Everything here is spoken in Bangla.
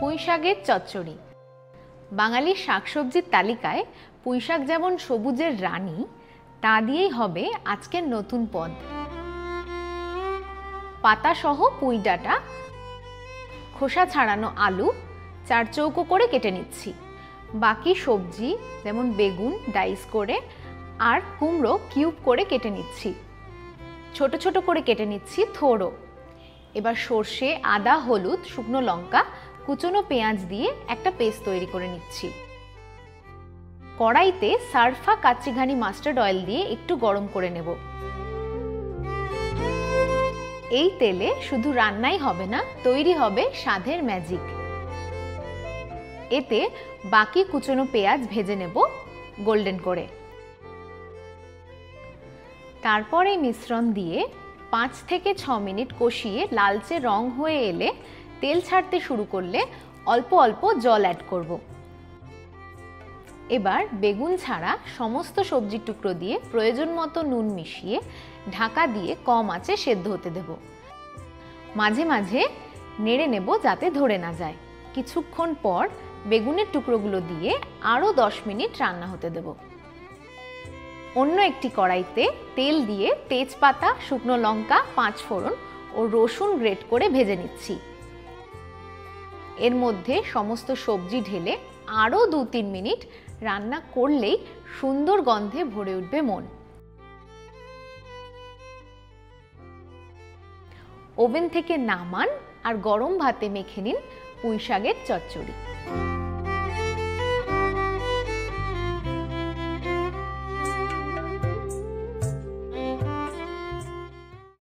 পুঁই শাকের চচ্চড়ি। বাঙালির শাকসবজির তালিকায় পুঁই শাক যেমন সবুজের রানী, তা দিয়েই হবে আজকের নতুন পদ। পাতা সহ পুঁই ডাঁটা, খোসা ছাড়ানো আলু 4 চৌকো করে কেটে নিচ্ছি। বাকি সবজি যেমন বেগুন ডাইস করে আর কুমড়ো কিউব করে কেটে নিচ্ছি। ছোট ছোট করে কেটে নিচ্ছি থোড়ও। এবার সর্ষে, আদা, হলুদ, শুকনো লঙ্কা, কুচনো পেঁয়াজ দিয়ে একটা পেস্ট তৈরি করে নিচ্ছি। কড়াইতে সারফা কাচ্চিঘানি মাস্টার্ড অয়েল দিয়ে একটু গরম করে নেব। এই তেলে শুধু রান্নাই হবে না, তৈরি হবে স্বাদের ম্যাজিক। এতে বাকি কুচনো পেঁয়াজ ভেজে নেব গোল্ডেন করে। তারপর এই মিশ্রণ দিয়ে 5 থেকে 6 মিনিট কষিয়ে লালচে রং হয়ে এলে, তেল ছাড়তে শুরু করলে অল্প অল্প জল অ্যাড করব। এবার বেগুন ছাড়া সমস্ত সবজির টুকরো দিয়ে প্রয়োজন মতো নুন মিশিয়ে ঢাকা দিয়ে কম আঁচে সেদ্ধ হতে দেব। মাঝে মাঝে নেড়ে নেব যাতে ধরে না যায়। কিছুক্ষণ পর বেগুনের টুকরোগুলো দিয়ে আরও 10 মিনিট রান্না হতে দেব। অন্য একটি কড়াইতে তেল দিয়ে তেজপাতা, শুকনো লঙ্কা, 5 ফোড়ন ও রসুন গ্রেট করে ভেজে নিচ্ছি। এর মধ্যে সমস্ত সবজি ঢেলে আরও 2-3 মিনিট রান্না করলেই সুন্দর গন্ধে ভরে উঠবে মন। ওভেন থেকে নামান আর গরম ভাতে মেখে নিন পুঁই শাকের চচ্চড়ি।